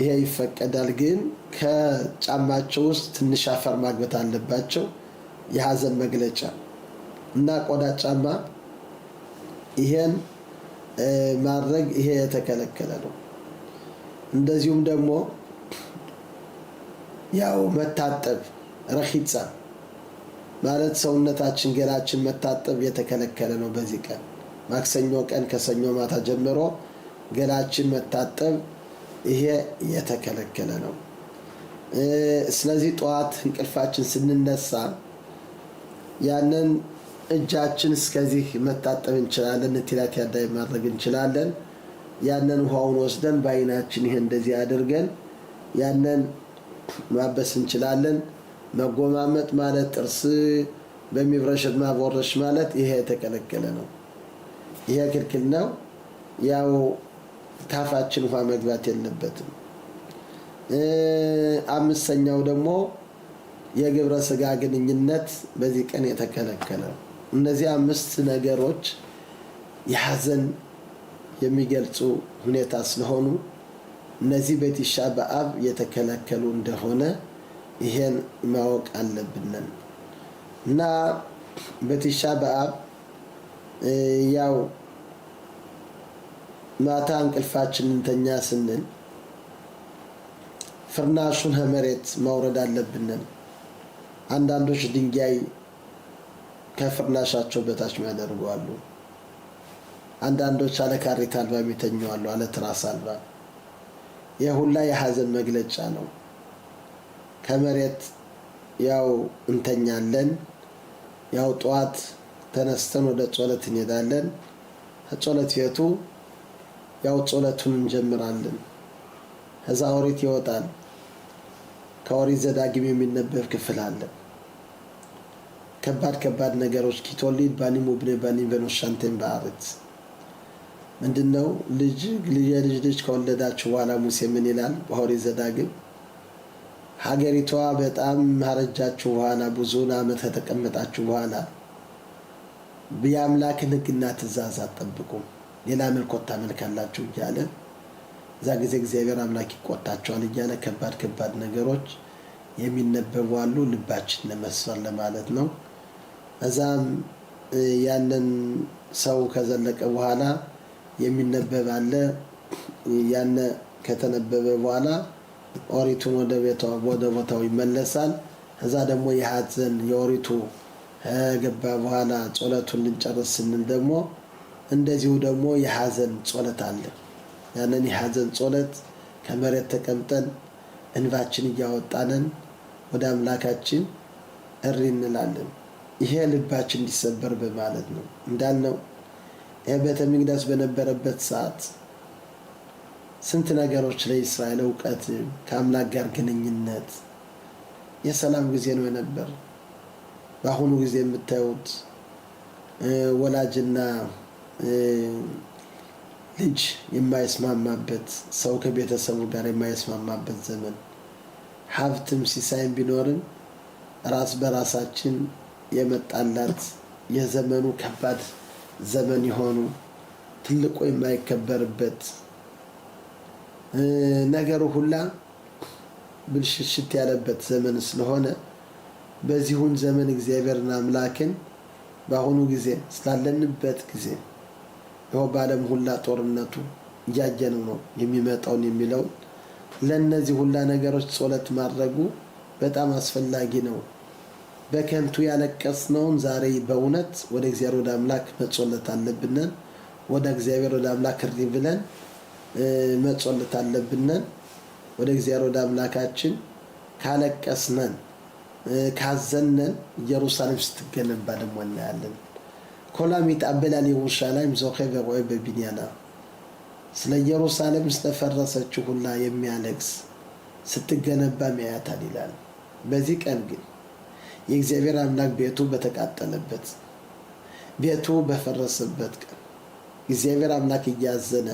ይሄ ይፈቀዳል። ግን ከጫማቸው ውስጥ ትንሽ አፈር ማግባት አለባቸው የሐዘን መግለጫ እና ቆዳ ጫማ ይሄን ማድረግ ይሄ የተከለከለ ነው። እንደዚሁም ደግሞ ያው መታጠብ ረኺጻ ማለት ሰውነታችን ገላችን መታጠብ የተከለከለ ነው። በዚህ ቀን ማክሰኞ ቀን ከሰኞ ማታ ጀምሮ ገላችን መታጠብ ይሄ የተከለከለ ነው። ስለዚህ ጠዋት እንቅልፋችን ስንነሳ ያንን እጃችን እስከዚህ መታጠብ እንችላለን። ነቲላት ያዳይ ማድረግ እንችላለን። ያንን ውሃውን ወስደን በአይናችን ይሄ እንደዚህ አድርገን ያንን ማበስ እንችላለን። መጎማመጥ ማለት ጥርስ በሚብረሽት ማቦረሽ ማለት ይሄ የተከለከለ ነው። ይሄ ክልክል ነው። ያው ታፋችን ውሃ መግባት የለበትም። አምስተኛው ደግሞ የግብረ ስጋ ግንኙነት በዚህ ቀን የተከለከለ ነው። እነዚህ 5 ነገሮች የሐዘን የሚገልጹ ሁኔታ ስለሆኑ እነዚህ በቲሻ በአብ የተከለከሉ እንደሆነ ይሄን ማወቅ አለብን እና በቲሻ በአብ ያው ማታ እንቅልፋችንን ተኛ ስንል ፍርናሹን ከመሬት ማውረድ አለብን። አንዳንዶች ድንጋይ ከፍርናሻቸው በታች የሚያደርጉ አሉ። አንዳንዶች አለ ካሬት አልባ የሚተኙ አሉ፣ አለ ትራስ አልባ። የሁላ የሐዘን መግለጫ ነው። ከመሬት ያው እንተኛለን። ያው ጠዋት ተነስተን ወደ ጸሎት እንሄዳለን። ከጸሎት ቤቱ ያው ጸሎቱን እንጀምራለን። ከዛ ኦሪት ይወጣል። ከኦሪት ዘዳግም የሚነበብ ክፍል አለ። ከባድ ነገሮች ኪቶሊድ ባኒሙ ብነ ባኒ በኖሻንቴን በአረት ምንድነው ልጅ ከወለዳችሁ በኋላ ሙሴ ምን ይላል በኦሪት ዘዳግም? ሀገሪቷ በጣም ማረጃችሁ በኋላ ብዙ ዓመት ከተቀመጣችሁ በኋላ የአምላክን ሕግና ትእዛዝ አትጠብቁ፣ ሌላ መልኮት ታመልካላችሁ እያለ እዛ ጊዜ እግዚአብሔር አምላክ ይቆጣቸዋል እያለ ከባድ ነገሮች የሚነበቡ አሉ። ልባችን ለመስፈር ለማለት ነው። እዛም ያንን ሰው ከዘለቀ በኋላ የሚነበብ አለ። ያነ ከተነበበ በኋላ ኦሪቱን ወደ ቦታው ይመለሳል። እዛ ደግሞ የሐዘን የኦሪቱ ገባ በኋላ ጸሎቱን ልንጨርስ ስንል ደግሞ እንደዚሁ ደግሞ የሐዘን ጸሎት አለ። ያንን የሐዘን ጸሎት ከመሬት ተቀምጠን እንባችን እያወጣንን ወደ አምላካችን እሪ እንላለን። ይሄ ልባችን እንዲሰበር በማለት ነው። እንዳልነው ቤተ መቅደስ በነበረበት ሰዓት ስንት ነገሮች ለእስራኤል እውቀት ከአምላክ ጋር ግንኙነት የሰላም ጊዜ ነው የነበር። በአሁኑ ጊዜ የምታዩት ወላጅና ልጅ የማይስማማበት፣ ሰው ከቤተሰቡ ጋር የማይስማማበት ዘመን፣ ሀብትም ሲሳይም ቢኖርም ራስ በራሳችን የመጣላት የዘመኑ ከባድ ዘመን የሆኑ ትልቁ የማይከበርበት ነገሩ ሁላ ብልሽሽት ያለበት ዘመን ስለሆነ በዚሁን ዘመን እግዚአብሔርን አምላክን በአሁኑ ጊዜ ስላለንበት ጊዜ ይኸው በዓለም ሁላ ጦርነቱ እያየነው ነው የሚመጣውን የሚለውን ለነዚህ ሁላ ነገሮች ጸሎት ማድረጉ በጣም አስፈላጊ ነው። በከንቱ ያለቀስነውን ዛሬ በእውነት ወደ እግዚአብሔር ወደ አምላክ መጸሎት አለብን። ወደ እግዚአብሔር ወደ አምላክ እሪ ብለን መጸሎት አለብን። ወደ እግዚአብሔር ወደ አምላካችን ካለቀስነን ካዘነን ኢየሩሳሌም ስትገነባ ደግሞ እናያለን። ኮላሚት አበላል ኢየሩሳሌም ዞኸ በቆይ በቢንያና ስለ ኢየሩሳሌም ስለፈረሰችው ሁላ የሚያለቅስ ስትገነባ ያያታል ይላል። በዚህ ቀን ግን የእግዚአብሔር አምላክ ቤቱ በተቃጠለበት ቤቱ በፈረሰበት ቀን እግዚአብሔር አምላክ እያዘነ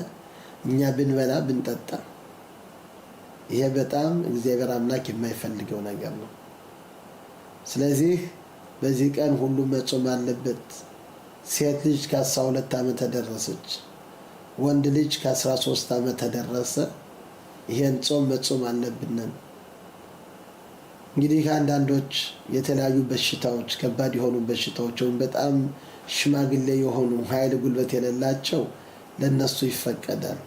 እኛ ብንበላ ብንጠጣ ይሄ በጣም እግዚአብሔር አምላክ የማይፈልገው ነገር ነው። ስለዚህ በዚህ ቀን ሁሉ መጾም አለበት። ሴት ልጅ ከ12 ዓመት ተደረሰች፣ ወንድ ልጅ ከ13 ዓመት ተደረሰ። ይሄን ጾም መጾም አለብን። እንግዲህ አንዳንዶች የተለያዩ በሽታዎች ከባድ የሆኑ በሽታዎች በጣም ሽማግሌ የሆኑ ኃይል ጉልበት የሌላቸው ለነሱ ይፈቀዳል።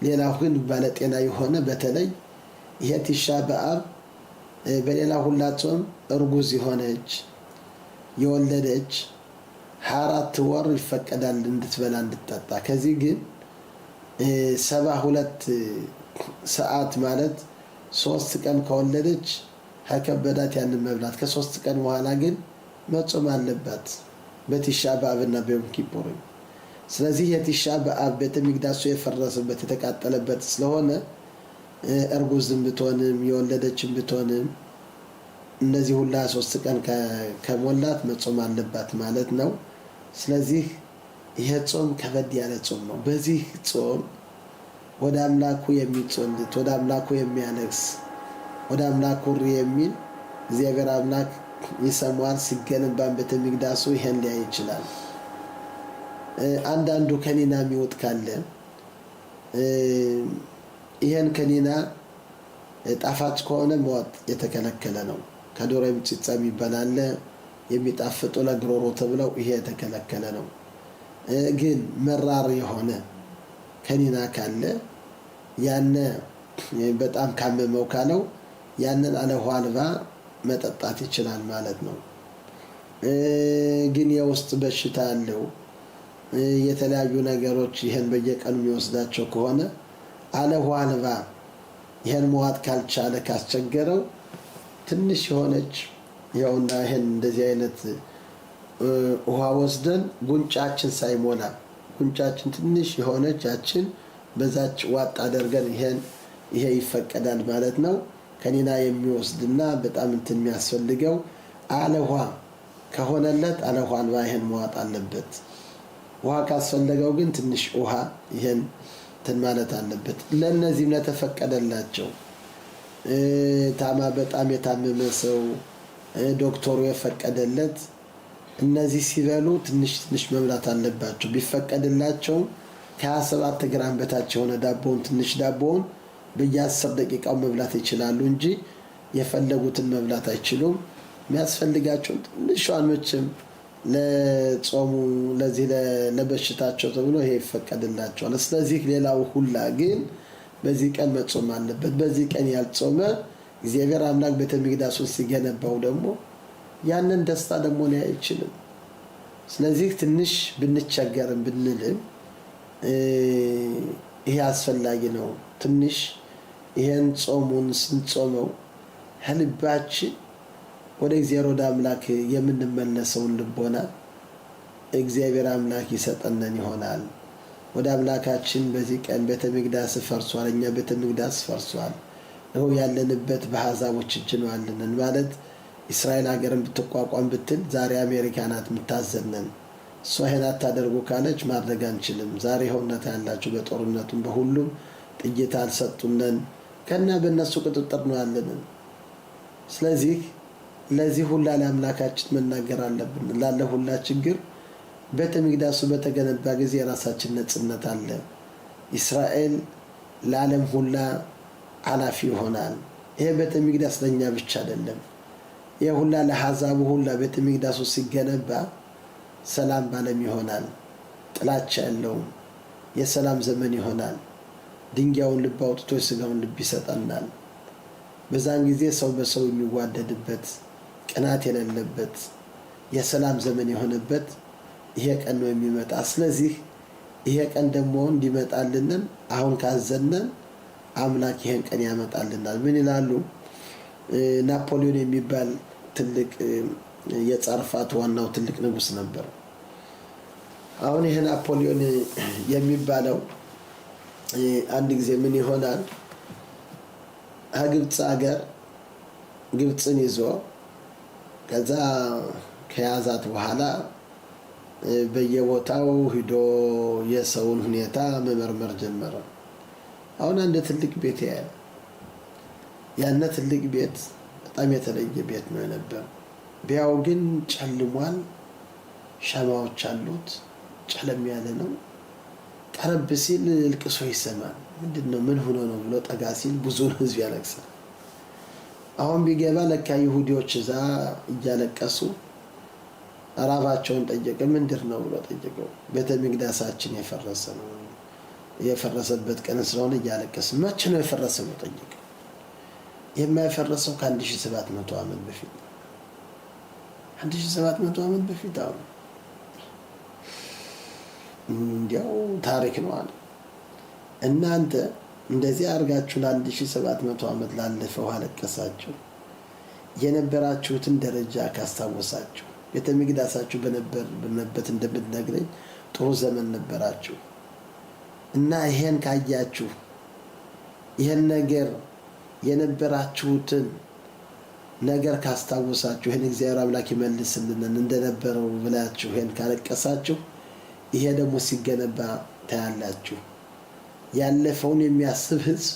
ሌላው ግን ባለጤና የሆነ በተለይ ይሄ ቲሻ በአብ በሌላ ሁላ ጾም እርጉዝ የሆነች የወለደች 24 ወር ይፈቀዳል እንድትበላ እንድትጠጣ። ከዚህ ግን 72 ሰዓት ማለት 3 ቀን ከወለደች ከከበዳት ያንን መብላት፣ ከ3 ቀን በኋላ ግን መጾም አለባት በቲሻ በአብና በዮም ኪፑር። ስለዚህ የቲሻ በአብ ቤተ መቅደሱ የፈረሰበት የተቃጠለበት ስለሆነ እርጉዝም ብትሆንም የወለደችም ብትሆንም እነዚህ ሁላ 3 ቀን ከሞላት መጾም አለባት ማለት ነው። ስለዚህ ይሄ ጾም ከበድ ያለ ጾም ነው። በዚህ ጾም ወደ አምላኩ የሚጾልት ወደ አምላኩ የሚያለቅስ ወደ አምላኩ ሪ የሚል እግዚአብሔር አምላክ ይሰማዋል። ሲገነባን ቤተ መቅደሱ ይሄን ሊያይ ይችላል። አንዳንዱ ከኒና የሚወጥ ካለ ይሄን ከኒና ጣፋጭ ከሆነ መዋጥ የተከለከለ ነው። ከዶሮ የሚጽጻ የሚባላል የሚጣፍጡ ለግሮሮ ተብለው ይሄ የተከለከለ ነው። ግን መራር የሆነ ከኒና ካለ ያነ በጣም ካመመው ካለው ያንን አለሁ አልባ መጠጣት ይችላል ማለት ነው። ግን የውስጥ በሽታ ያለው የተለያዩ ነገሮች ይሄን በየቀኑ የሚወስዳቸው ከሆነ አለሁ አልባ ይሄን መዋጥ ካልቻለ ካስቸገረው ትንሽ የሆነች ያውና ይሄን እንደዚህ አይነት ውሃ ወስደን ጉንጫችን ሳይሞላ ጉንጫችን ትንሽ የሆነች ያችን በዛች ዋጥ አድርገን ይሄ ይፈቀዳል ማለት ነው። ከኒና የሚወስድና በጣም እንትን የሚያስፈልገው አለውሃ ከሆነለት አለውሃ አልባ ይሄን መዋጥ አለበት። ውሃ ካስፈለገው ግን ትንሽ ውሃ ይሄን እንትን ማለት አለበት። ለነዚህም ለተፈቀደላቸው በጣም የታመመ ሰው ዶክተሩ የፈቀደለት እነዚህ ሲበሉ ትንሽ መብላት አለባቸው። ቢፈቀድላቸው ከ27 ግራም በታች የሆነ ዳቦውን ትንሽ ዳቦውን በየ10 ደቂቃው መብላት ይችላሉ እንጂ የፈለጉትን መብላት አይችሉም። የሚያስፈልጋቸው ትንሿን መቼም ለጾሙ ለዚህ ለበሽታቸው ተብሎ ይሄ ይፈቀድላቸዋል። ስለዚህ ሌላው ሁላ ግን በዚህ ቀን መጾም አለበት። በዚህ ቀን ያልጾመ እግዚአብሔር አምላክ ቤተ መቅደሱን ሲገነባው ደግሞ ያንን ደስታ ደግሞ ሊያይ አይችልም። ስለዚህ ትንሽ ብንቸገርም ብንልም ይሄ አስፈላጊ ነው። ትንሽ ይሄን ጾሙን ስንጾመው ከልባችን ወደ እግዚአብሔር ወደ አምላክ የምንመለሰውን ልቦና እግዚአብሔር አምላክ ይሰጠነን ይሆናል። ወደ አምላካችን በዚህ ቀን ቤተ መቅደስ ፈርሷል፣ እኛ ቤተ መቅደስ ፈርሷል፣ ነው ያለንበት በአሕዛቦች እጅ ነው ያለንን ማለት እስራኤል ሀገርን ብትቋቋም ብትል ዛሬ አሜሪካ ናት የምታዘነን። እሷ ይሄን አታደርጉ ካለች ማድረግ አንችልም። ዛሬ ሆነታ ያላችሁ በጦርነቱም በሁሉም ጥይት አልሰጡነን፣ ከና በእነሱ ቁጥጥር ነው ያለንን። ስለዚህ ለዚህ ሁላ ለአምላካችን መናገር አለብን። ላለ ሁላ ችግር ቤተ መቅደሱ በተገነባ ጊዜ የራሳችን ነጽነት አለ። እስራኤል ለዓለም ሁላ ኃላፊ ይሆናል። ይሄ ቤተ መቅደስ ለኛ ብቻ አይደለም። ይሄ ሁላ ለአሕዛቡ ሁላ ቤተ መቅደሱ ሲገነባ ሰላም ባለም ይሆናል። ጥላቻ ያለው የሰላም ዘመን ይሆናል። ድንጋዩን ልብ አውጥቶ የስጋውን ልብ ይሰጠናል። በዛን ጊዜ ሰው በሰው የሚዋደድበት ቅናት የሌለበት የሰላም ዘመን የሆነበት ይሄ ቀን ነው የሚመጣ። ስለዚህ ይሄ ቀን ደግሞ እንዲመጣልን አሁን ካዘነን አምላክ ይሄን ቀን ያመጣልናል። ምን ይላሉ? ናፖሊዮን የሚባል ትልቅ የጻርፋት ዋናው ትልቅ ንጉስ ነበር። አሁን ይሄ ናፖሊዮን የሚባለው አንድ ጊዜ ምን ይሆናል? ግብጽ ሀገር ግብጽን ይዞ ከዛ ከያዛት በኋላ በየቦታው ሂዶ የሰውን ሁኔታ መመርመር ጀመረ። አሁን አንድ ትልቅ ቤት ያያል። ያነ ትልቅ ቤት በጣም የተለየ ቤት ነው የነበረው። ቢያው ግን ጨልሟል። ሻማዎች አሉት። ጨለም ያለ ነው። ቀረብ ሲል ልቅሶ ይሰማል። ምንድነው? ምን ሆኖ ነው ብሎ ጠጋ ሲል ብዙ ህዝብ ያለቅሳል። አሁን ቢገባ ለካ ይሁዲዎች እዛ እያለቀሱ ራባቸውን ጠየቀ። ምንድነው ብሎ ጠየቀው። ቤተ መቅደሳችን የፈረሰ ነው፣ የፈረሰበት ቀን ስለሆነ እያለቀስ። መቼ ነው የፈረሰው ነው ጠየቀ። የማይፈረሰው ከ1700 ዓመት በፊት 1700 ዓመት በፊት አሁን እንዲያው ታሪክ ነው አለ። እናንተ እንደዚህ አርጋችሁ ለ1700 ዓመት ላለፈው አለቀሳችሁ። የነበራችሁትን ደረጃ ካስታወሳችሁ ቤተ መቅደሳችሁ በነበርበት እንደምትነግረኝ ጥሩ ዘመን ነበራችሁ እና ይሄን ካያችሁ ይሄን ነገር የነበራችሁትን ነገር ካስታወሳችሁ ይሄን እግዚአብሔር አምላክ ይመልስልን እንደነበረው ብላችሁ ይሄን ካለቀሳችሁ ይሄ ደግሞ ሲገነባ ታያላችሁ። ያለፈውን የሚያስብ ህዝብ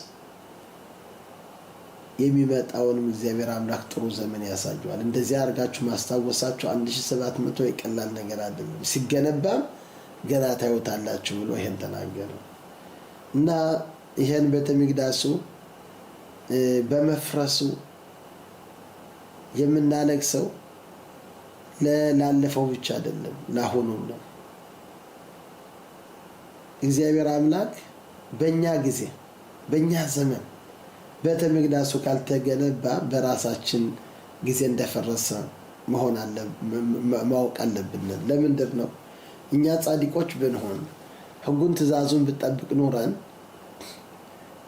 የሚመጣውንም እግዚአብሔር አምላክ ጥሩ ዘመን ያሳያል። እንደዚህ አርጋችሁ ማስታወሳችሁ 1700 የቀላል ነገር አይደለም። ሲገነባም ገና ታዩታላችሁ ብሎ ይሄን ተናገረ እና ይሄን ቤተ መቅደሱ በመፍረሱ የምናለቅሰው ላለፈው ብቻ አይደለም፣ ለአሁኑም ነው። እግዚአብሔር አምላክ በእኛ ጊዜ በእኛ ዘመን ቤተ መቅደሱ ካልተገነባ በራሳችን ጊዜ እንደፈረሰ ማወቅ አለብን። ለምንድን ነው? እኛ ጻድቆች ብንሆን ህጉን ትእዛዙን ብንጠብቅ ኖረን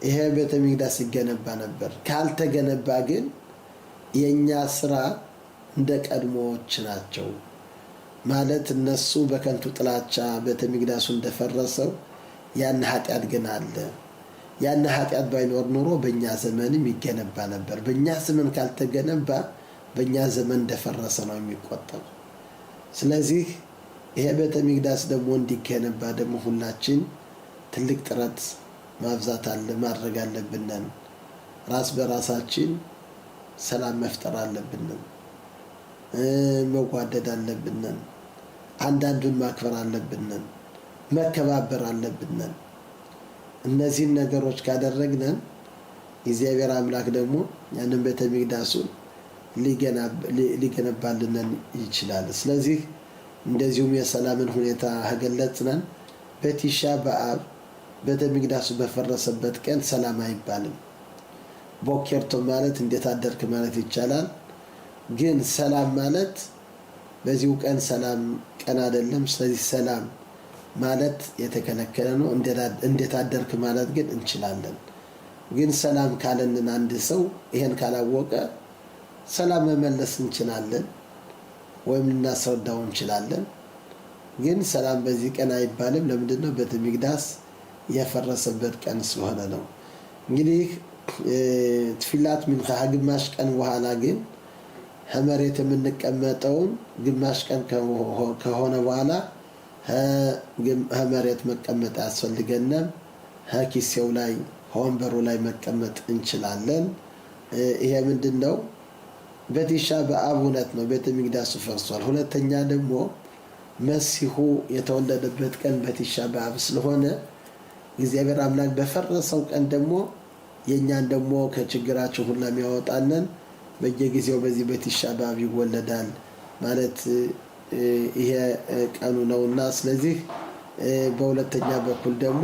ይሄ ቤተ መቅደስ ይገነባ ነበር። ካልተገነባ ግን የኛ ስራ እንደ ቀድሞዎች ናቸው ማለት እነሱ በከንቱ ጥላቻ ቤተ መቅደሱ እንደፈረሰው ያን ኃጢአት ግን አለ። ያን ኃጢአት ባይኖር ኖሮ በእኛ ዘመንም ይገነባ ነበር። በእኛ ዘመን ካልተገነባ በእኛ ዘመን እንደፈረሰ ነው የሚቆጠር። ስለዚህ ይሄ ቤተ መቅደስ ደግሞ እንዲገነባ ደግሞ ሁላችን ትልቅ ጥረት ማድረግ አለብን። ራስ በራሳችን ሰላም መፍጠር አለብን። መዋደድ አለብን። አንዳንዱን ማክበር አለብን። መከባበር አለብን። እነዚህን ነገሮች ካደረግን እግዚአብሔር አምላክ ደግሞ ያንን ቤተ መቅደሱን ሊገነባልን ይችላል። ስለዚህ እንደዚሁም የሰላምን ሁኔታ ገለጽነን። በቲሻ በአብ ቤተ መቅደሱ በፈረሰበት ቀን ሰላም አይባልም። ቦኬርቶ ማለት እንዴት አደርክ ማለት ይቻላል። ግን ሰላም ማለት በዚሁ ቀን ሰላም ቀን አይደለም። ስለዚህ ሰላም ማለት የተከለከለ ነው። እንዴት አደርክ ማለት ግን እንችላለን። ግን ሰላም ካለንን አንድ ሰው ይሄን ካላወቀ ሰላም መመለስ እንችላለን ወይም ልናስረዳው እንችላለን። ግን ሰላም በዚህ ቀን አይባልም። ለምንድን ነው? ቤተ መቅደስ የፈረሰበት ቀን ስለሆነ ነው። እንግዲህ ትፊላት ሚንኻ ግማሽ ቀን በኋላ ግን መሬት የምንቀመጠውን ግማሽ ቀን ከሆነ በኋላ መሬት መቀመጥ ያስፈልገናል። ኪሴው ላይ ወንበሩ ላይ መቀመጥ እንችላለን። ይሄ ምንድነው? በቲሻ በአብ እውነት ነው ቤተ መቅደሱ ፈርሷል። ሁለተኛ ደግሞ መሲሁ የተወለደበት ቀን በቲሻ በአብ ስለሆነ እግዚአብሔር አምላክ በፈረሰው ቀን ደግሞ የኛን ደግሞ ከችግራችን ሁሉ የሚያወጣንን በየጊዜው በዚህ በቲሻ በአብ ይወለዳል ማለት ይሄ ቀኑ ነውና፣ ስለዚህ በሁለተኛ በኩል ደግሞ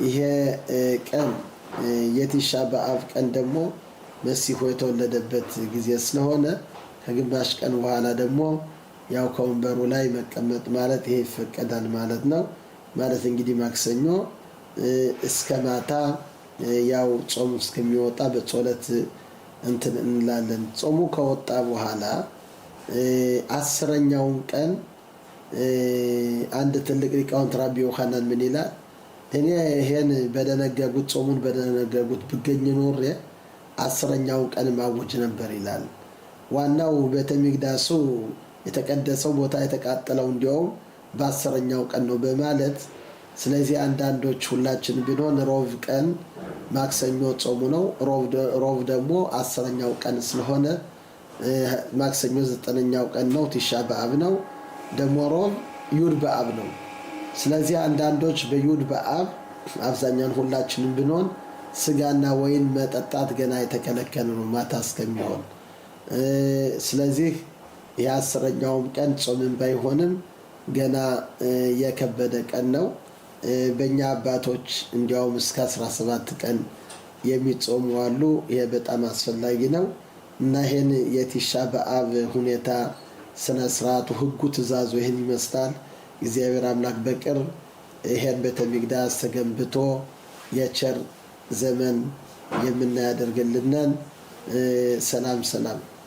ይሄ ቀን የቲሻ በአብ ቀን ደግሞ መሲሁ የተወለደበት ጊዜ ስለሆነ ከግማሽ ቀን በኋላ ደግሞ ያው ከወንበሩ ላይ መቀመጥ ማለት ይሄ ይፈቀዳል ማለት ነው። ማለት እንግዲህ ማክሰኞ እስከ ማታ ያው ጾሙ እስከሚወጣ በጸሎት እንትን እንላለን። ጾሙ ከወጣ በኋላ 10ኛውን ቀን አንድ ትልቅ ሊቃውንት ራቢ ዮሐናን ምን ይላል? እኔ ይሄን በደነገጉት ጾሙን በደነገጉት ብገኝ ኖሬ 10ኛውን ቀን ማወጅ ነበር ይላል። ዋናው ቤተ መቅደሱ የተቀደሰው ቦታ የተቃጠለው እንዲያውም በ10ኛው ቀን ነው በማለት ስለዚህ አንዳንዶች ሁላችን ቢሆን ሮብ ቀን ማክሰኞ ጾሙ ነው። ሮብ ደግሞ 10ኛው ቀን ስለሆነ ማክሰኞ 9ኛው ቀን ነው። ቲሻ በአብ ነው። ደግሞ ሮብ ዩድ በአብ ነው። ስለዚህ አንዳንዶች በዩድ በአብ አብዛኛውን ሁላችንም ብንሆን ስጋና ወይን መጠጣት ገና የተከለከለ ነው ማታ እስከሚሆን። ስለዚህ የ10ኛውም ቀን ጾምን ባይሆንም ገና የከበደ ቀን ነው። በእኛ አባቶች እንዲያውም እስከ 17 ቀን የሚጾሙ አሉ። ይሄ በጣም አስፈላጊ ነው እና ይሄን የቲሻ በአብ ሁኔታ ስነ ስርዓቱ ህጉ ትእዛዙ ይሄን ይመስላል። እግዚአብሔር አምላክ በቅርብ ይሄን ቤተ መቅደስ ተገንብቶ የቸር ዘመን የምናያደርግልንን። ሰላም ሰላም።